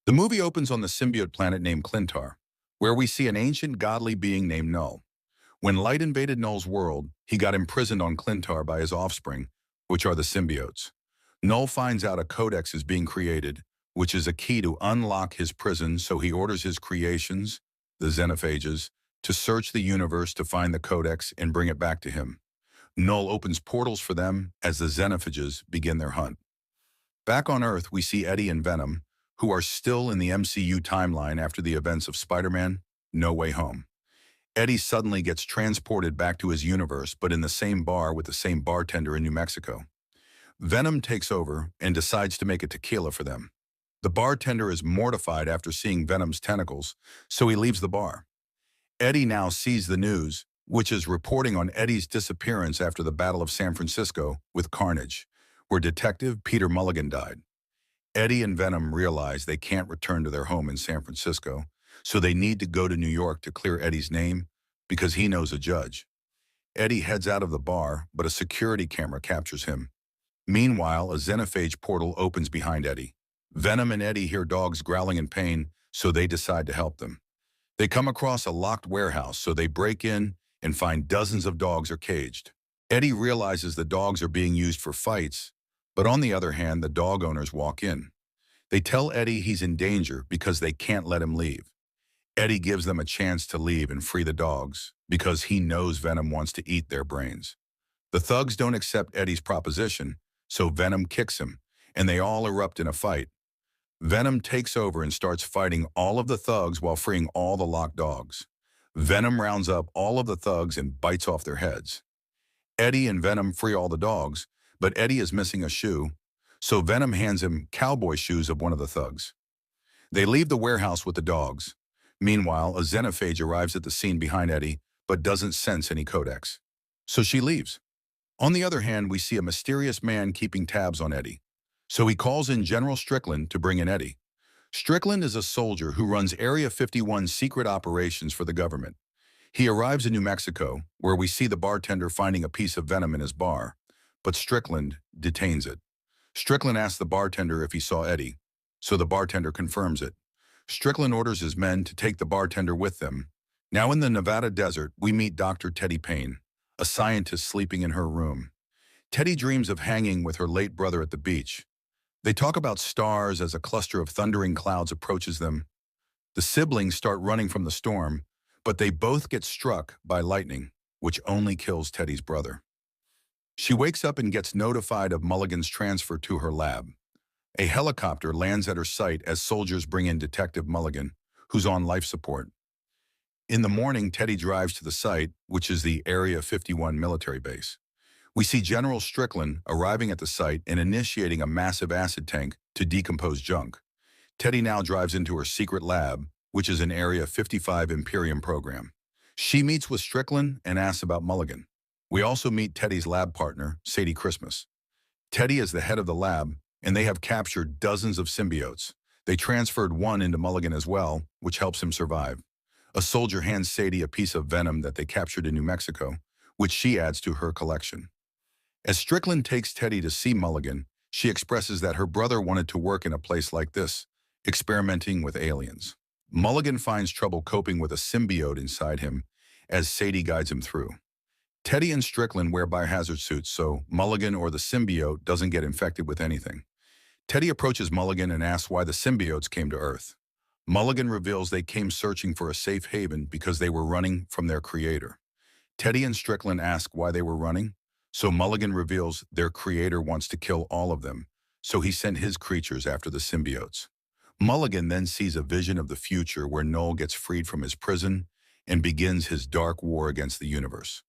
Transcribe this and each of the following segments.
The movie opens on the symbiote planet named Clintar, where we see an ancient godly being named Null. When light invaded Null's world, he got imprisoned on Clintar by his offspring, which are the symbiotes. Null finds out a codex is being created, which is a key to unlock his prison, so he orders his creations, the xenophages, to search the universe to find the codex and bring it back to him. Null opens portals for them as the xenophages begin their hunt. Back on Earth, we see Eddie and Venom, who are still in the MCU timeline after the events of Spider-Man: No Way Home. Eddie suddenly gets transported back to his universe, but in the same bar with the same bartender in New Mexico. Venom takes over and decides to make a tequila for them. The bartender is mortified after seeing Venom's tentacles, so he leaves the bar. Eddie now sees the news, which is reporting on Eddie's disappearance after the Battle of San Francisco with Carnage, where Detective Peter Mulligan died. Eddie and Venom realize they can't return to their home in San Francisco, so they need to go to New York to clear Eddie's name because he knows a judge. Eddie heads out of the bar, but a security camera captures him. Meanwhile, a xenophage portal opens behind Eddie. Venom and Eddie hear dogs growling in pain, so they decide to help them. They come across a locked warehouse, so they break in and find dozens of dogs are caged. Eddie realizes the dogs are being used for fights, but on the other hand, the dog owners walk in. They tell Eddie he's in danger because they can't let him leave. Eddie gives them a chance to leave and free the dogs because he knows Venom wants to eat their brains. The thugs don't accept Eddie's proposition, so Venom kicks him, and they all erupt in a fight. Venom takes over and starts fighting all of the thugs while freeing all the locked dogs. Venom rounds up all of the thugs and bites off their heads. Eddie and Venom free all the dogs, but Eddie is missing a shoe, so Venom hands him cowboy shoes of one of the thugs. They leave the warehouse with the dogs. Meanwhile, a xenophage arrives at the scene behind Eddie, but doesn't sense any codex. So she leaves. On the other hand, we see a mysterious man keeping tabs on Eddie. So he calls in General Strickland to bring in Eddie. Strickland is a soldier who runs Area 51 secret operations for the government. He arrives in New Mexico, where we see the bartender finding a piece of venom in his bar, but Strickland detains it. Strickland asks the bartender if he saw Eddie, so the bartender confirms it. Strickland orders his men to take the bartender with them. Now in the Nevada desert, we meet Dr. Teddy Payne, a scientist sleeping in her room. Teddy dreams of hanging with her late brother at the beach. They talk about stars as a cluster of thundering clouds approaches them. The siblings start running from the storm, but they both get struck by lightning, which only kills Teddy's brother. She wakes up and gets notified of Mulligan's transfer to her lab. A helicopter lands at her site as soldiers bring in Detective Mulligan, who's on life support. In the morning, Teddy drives to the site, which is the Area 51 military base. We see General Strickland arriving at the site and initiating a massive acid tank to decompose junk. Teddy now drives into her secret lab, which is an Area 55 Imperium program. She meets with Strickland and asks about Mulligan. We also meet Teddy's lab partner, Sadie Christmas. Teddy is the head of the lab, and they have captured dozens of symbiotes. They transferred one into Mulligan as well, which helps him survive. A soldier hands Sadie a piece of venom that they captured in New Mexico, which she adds to her collection. As Strickland takes Teddy to see Mulligan, she expresses that her brother wanted to work in a place like this, experimenting with aliens. Mulligan finds trouble coping with a symbiote inside him as Sadie guides him through. Teddy and Strickland wear biohazard suits so Mulligan or the symbiote doesn't get infected with anything. Teddy approaches Mulligan and asks why the symbiotes came to Earth. Mulligan reveals they came searching for a safe haven because they were running from their creator. Teddy and Strickland ask why they were running, so Mulligan reveals their creator wants to kill all of them, so he sent his creatures after the symbiotes. Mulligan then sees a vision of the future where Noel gets freed from his prison and begins his dark war against the universe.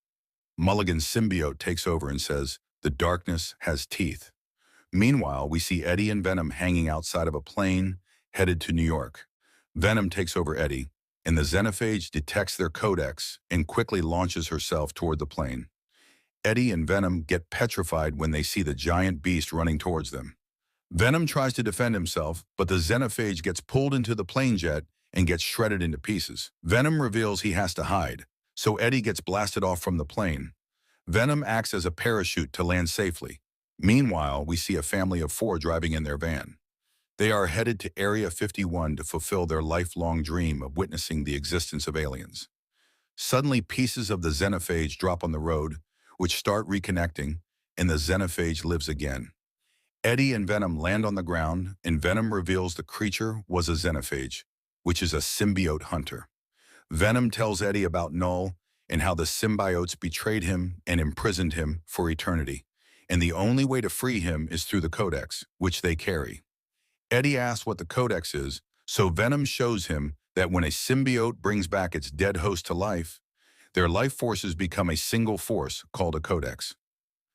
Mulligan's symbiote takes over and says, "The darkness has teeth." Meanwhile, we see Eddie and Venom hanging outside of a plane headed to New York. Venom takes over Eddie, and the xenophage detects their codex and quickly launches herself toward the plane. Eddie and Venom get petrified when they see the giant beast running towards them. Venom tries to defend himself, but the xenophage gets pulled into the plane jet and gets shredded into pieces. Venom reveals he has to hide, so Eddie gets blasted off from the plane. Venom acts as a parachute to land safely. Meanwhile, we see a family of 4 driving in their van. They are headed to Area 51 to fulfill their lifelong dream of witnessing the existence of aliens. Suddenly, pieces of the xenophage drop on the road, which start reconnecting, and the xenophage lives again. Eddie and Venom land on the ground, and Venom reveals the creature was a xenophage, which is a symbiote hunter. Venom tells Eddie about Null and how the symbiotes betrayed him and imprisoned him for eternity, and the only way to free him is through the Codex, which they carry. Eddie asks what the Codex is, so Venom shows him that when a symbiote brings back its dead host to life, their life forces become a single force called a Codex.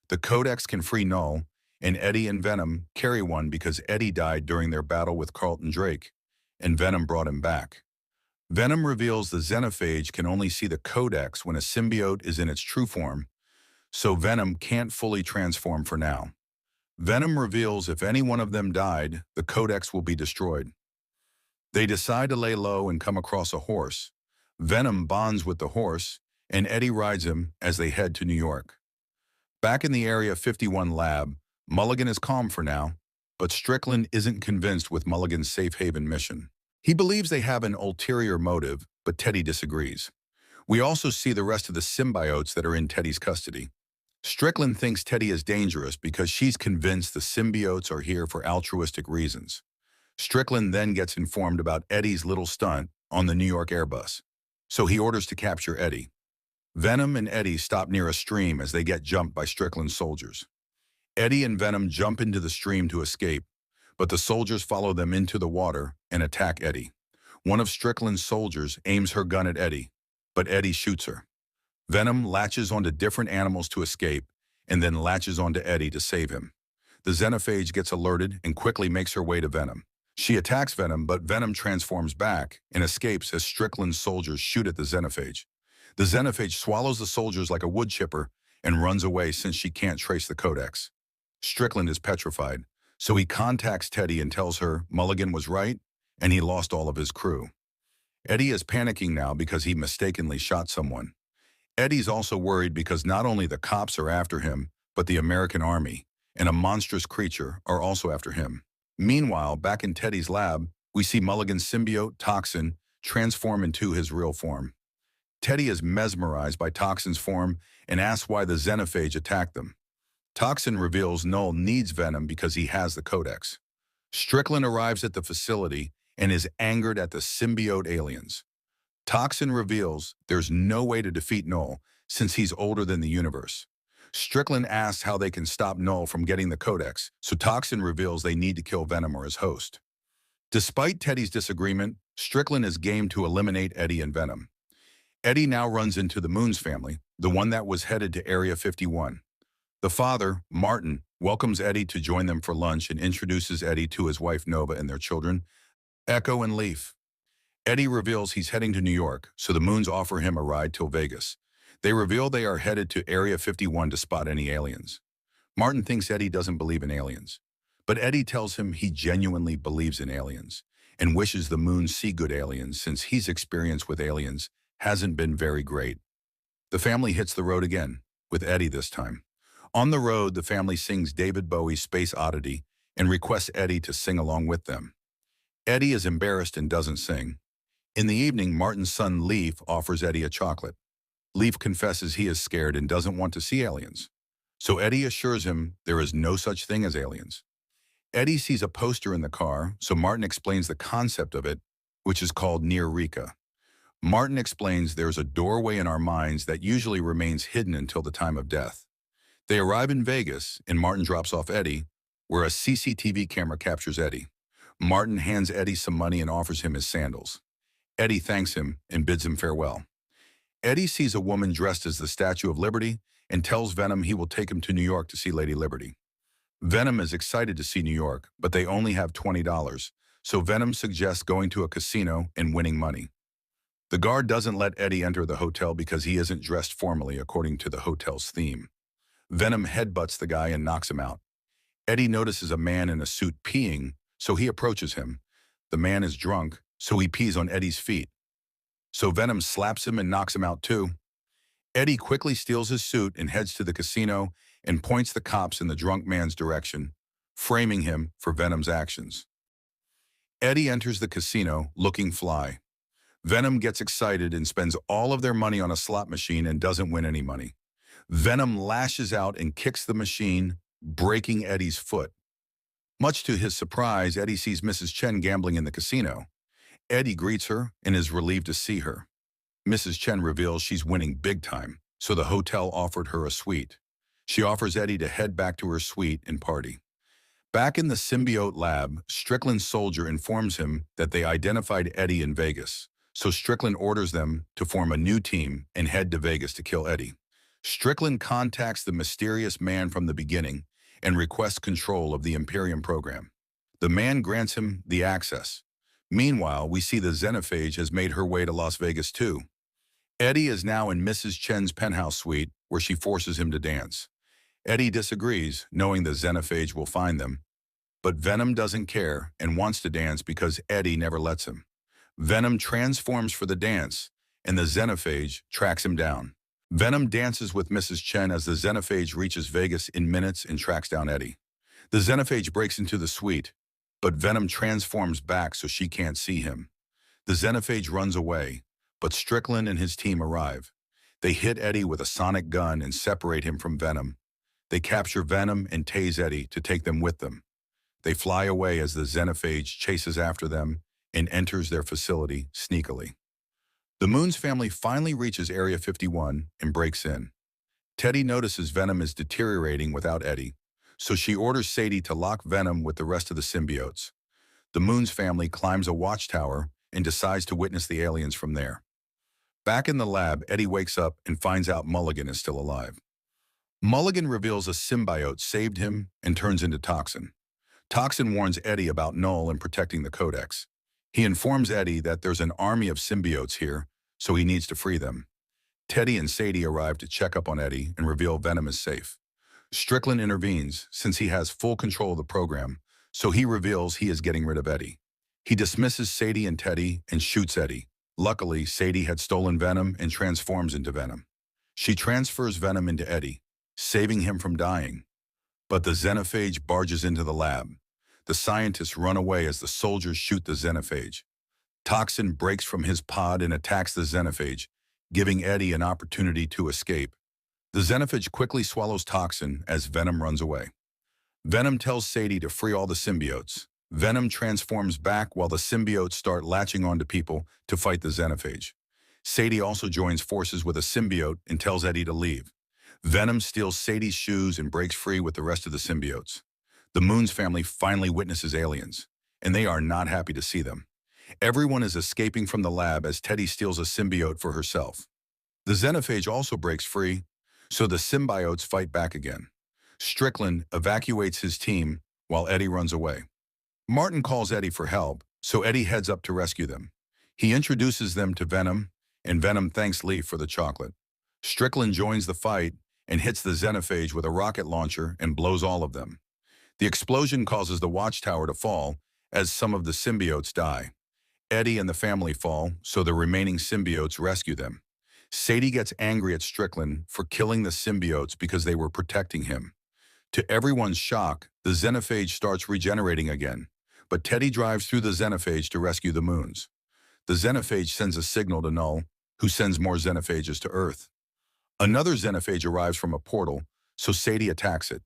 The Codex can free Null, and Eddie and Venom carry one because Eddie died during their battle with Carlton Drake, and Venom brought him back. Venom reveals the xenophage can only see the Codex when a symbiote is in its true form, so Venom can't fully transform for now. Venom reveals if any one of them died, the Codex will be destroyed. They decide to lay low and come across a horse. Venom bonds with the horse, and Eddie rides him as they head to New York. Back in the Area 51 lab, Mulligan is calm for now, but Strickland isn't convinced with Mulligan's safe haven mission. He believes they have an ulterior motive, but Teddy disagrees. We also see the rest of the symbiotes that are in Teddy's custody. Strickland thinks Teddy is dangerous because she's convinced the symbiotes are here for altruistic reasons. Strickland then gets informed about Eddie's little stunt on the New York Airbus, so he orders to capture Eddie. Venom and Eddie stop near a stream as they get jumped by Strickland's soldiers. Eddie and Venom jump into the stream to escape, but the soldiers follow them into the water and attack Eddie. One of Strickland's soldiers aims her gun at Eddie, but Eddie shoots her. Venom latches onto different animals to escape, and then latches onto Eddie to save him. The xenophage gets alerted and quickly makes her way to Venom. She attacks Venom, but Venom transforms back and escapes as Strickland's soldiers shoot at the xenophage. The xenophage swallows the soldiers like a wood chipper and runs away since she can't trace the Codex. Strickland is petrified, so he contacts Teddy and tells her Mulligan was right and he lost all of his crew. Eddie is panicking now because he mistakenly shot someone. Eddie's also worried because not only the cops are after him, but the American army and a monstrous creature are also after him. Meanwhile, back in Teddy's lab, we see Mulligan's symbiote, Toxin, transform into his real form. Teddy is mesmerized by Toxin's form and asks why the xenophage attacked them. Toxin reveals Null needs Venom because he has the Codex. Strickland arrives at the facility and is angered at the symbiote aliens. Toxin reveals there's no way to defeat Null since he's older than the universe. Strickland asks how they can stop Null from getting the Codex, so Toxin reveals they need to kill Venom or his host. Despite Teddy's disagreement, Strickland is game to eliminate Eddie and Venom. Eddie now runs into the Moon's family, the one that was headed to Area 51. The father, Martin, welcomes Eddie to join them for lunch and introduces Eddie to his wife Nova and their children, Echo and Leaf. Eddie reveals he's heading to New York, so the Moons offer him a ride till Vegas. They reveal they are headed to Area 51 to spot any aliens. Martin thinks Eddie doesn't believe in aliens, but Eddie tells him he genuinely believes in aliens and wishes the Moons see good aliens since his experience with aliens hasn't been very great. The family hits the road again, with Eddie this time. On the road, the family sings David Bowie's Space Oddity and requests Eddie to sing along with them. Eddie is embarrassed and doesn't sing. In the evening, Martin's son Leaf offers Eddie a chocolate. Leaf confesses he is scared and doesn't want to see aliens. So Eddie assures him there is no such thing as aliens. Eddie sees a poster in the car, so Martin explains the concept of it, which is called Near Rika. Martin explains there's a doorway in our minds that usually remains hidden until the time of death. They arrive in Vegas, and Martin drops off Eddie, where a CCTV camera captures Eddie. Martin hands Eddie some money and offers him his sandals. Eddie thanks him and bids him farewell. Eddie sees a woman dressed as the Statue of Liberty and tells Venom he will take him to New York to see Lady Liberty. Venom is excited to see New York, but they only have $20, so Venom suggests going to a casino and winning money. The guard doesn't let Eddie enter the hotel because he isn't dressed formally according to the hotel's theme. Venom headbutts the guy and knocks him out. Eddie notices a man in a suit peeing, so he approaches him. The man is drunk, so he pees on Eddie's feet. So Venom slaps him and knocks him out too. Eddie quickly steals his suit and heads to the casino and points the cops in the drunk man's direction, framing him for Venom's actions. Eddie enters the casino looking fly. Venom gets excited and spends all of their money on a slot machine and doesn't win any money. Venom lashes out and kicks the machine, breaking Eddie's foot. Much to his surprise, Eddie sees Mrs. Chen gambling in the casino. Eddie greets her and is relieved to see her. Mrs. Chen reveals she's winning big time, so the hotel offered her a suite. She offers Eddie to head back to her suite and party. Back in the Symbiote lab, Strickland's soldier informs him that they identified Eddie in Vegas, so Strickland orders them to form a new team and head to Vegas to kill Eddie. Strickland contacts the mysterious man from the beginning and requests control of the Imperium program. The man grants him the access. Meanwhile, we see the Xenophage has made her way to Las Vegas too. Eddie is now in Mrs. Chen's penthouse suite where she forces him to dance. Eddie disagrees, knowing the Xenophage will find them. But Venom doesn't care and wants to dance because Eddie never lets him. Venom transforms for the dance, and the Xenophage tracks him down. Venom dances with Mrs. Chen as the Xenophage reaches Vegas in minutes and tracks down Eddie. The Xenophage breaks into the suite, but Venom transforms back so she can't see him. The Xenophage runs away, but Strickland and his team arrive. They hit Eddie with a sonic gun and separate him from Venom. They capture Venom and tase Eddie to take them with them. They fly away as the Xenophage chases after them and enters their facility sneakily. The Moon's family finally reaches Area 51 and breaks in. Teddy notices Venom is deteriorating without Eddie, so she orders Sadie to lock Venom with the rest of the symbiotes. The Moon's family climbs a watchtower and decides to witness the aliens from there. Back in the lab, Eddie wakes up and finds out Mulligan is still alive. Mulligan reveals a symbiote saved him and turns into Toxin. Toxin warns Eddie about Null and protecting the Codex. He informs Eddie that there's an army of symbiotes here, so he needs to free them. Teddy and Sadie arrive to check up on Eddie and reveal Venom is safe. Strickland intervenes since he has full control of the program, so he reveals he is getting rid of Eddie. He dismisses Sadie and Teddy and shoots Eddie. Luckily, Sadie had stolen Venom and transforms into Venom. She transfers Venom into Eddie, saving him from dying. But the Xenophage barges into the lab. The scientists run away as the soldiers shoot the Xenophage. Toxin breaks from his pod and attacks the Xenophage, giving Eddie an opportunity to escape. The Xenophage quickly swallows Toxin as Venom runs away. Venom tells Sadie to free all the symbiotes. Venom transforms back while the symbiotes start latching onto people to fight the Xenophage. Sadie also joins forces with a symbiote and tells Eddie to leave. Venom steals Sadie's shoes and breaks free with the rest of the symbiotes. The Moon's family finally witnesses aliens, and they are not happy to see them. Everyone is escaping from the lab as Teddy steals a symbiote for herself. The Xenophage also breaks free, so the symbiotes fight back again. Strickland evacuates his team while Eddie runs away. Martin calls Eddie for help, so Eddie heads up to rescue them. He introduces them to Venom, and Venom thanks Lee for the chocolate. Strickland joins the fight and hits the Xenophage with a rocket launcher and blows all of them. The explosion causes the watchtower to fall as some of the symbiotes die. Eddie and the family fall, so the remaining symbiotes rescue them. Sadie gets angry at Strickland for killing the symbiotes because they were protecting him. To everyone's shock, the Xenophage starts regenerating again, but Teddy drives through the Xenophage to rescue the Moons. The Xenophage sends a signal to Null, who sends more Xenophages to Earth. Another Xenophage arrives from a portal, so Sadie attacks it.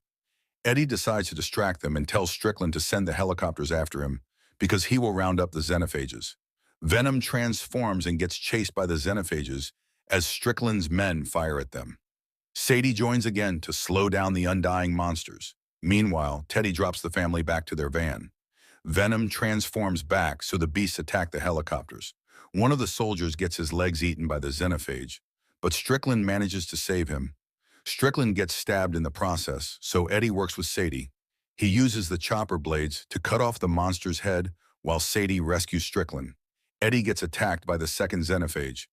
Eddie decides to distract them and tells Strickland to send the helicopters after him because he will round up the Xenophages. Venom transforms and gets chased by the Xenophages as Strickland's men fire at them. Sadie joins again to slow down the undying monsters. Meanwhile, Teddy drops the family back to their van. Venom transforms back so the beasts attack the helicopters. One of the soldiers gets his legs eaten by the Xenophage, but Strickland manages to save him. Strickland gets stabbed in the process, so Eddie works with Sadie. He uses the chopper blades to cut off the monster's head while Sadie rescues Strickland. Eddie gets attacked by the second Xenophage,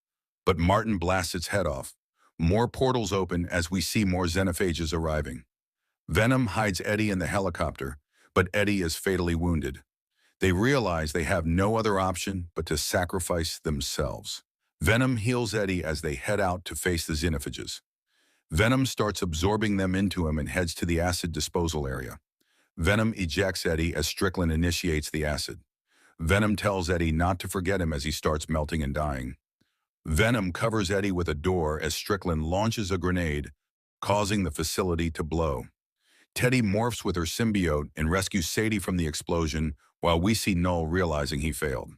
but Martin blasts its head off. More portals open as we see more Xenophages arriving. Venom hides Eddie in the helicopter, but Eddie is fatally wounded. They realize they have no other option but to sacrifice themselves. Venom heals Eddie as they head out to face the Xenophages. Venom starts absorbing them into him and heads to the acid disposal area. Venom ejects Eddie as Strickland initiates the acid. Venom tells Eddie not to forget him as he starts melting and dying. Venom covers Eddie with a door as Strickland launches a grenade, causing the facility to blow. Teddy morphs with her symbiote and rescues Sadie from the explosion while we see Null realizing he failed.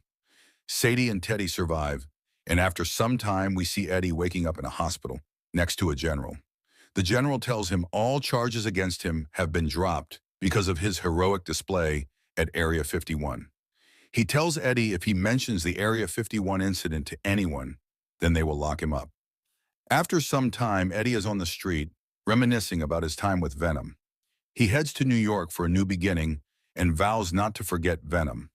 Sadie and Teddy survive, and after some time we see Eddie waking up in a hospital next to a general. The general tells him all charges against him have been dropped because of his heroic display at Area 51. He tells Eddie if he mentions the Area 51 incident to anyone, then they will lock him up. After some time, Eddie is on the street, reminiscing about his time with Venom. He heads to New York for a new beginning and vows not to forget Venom.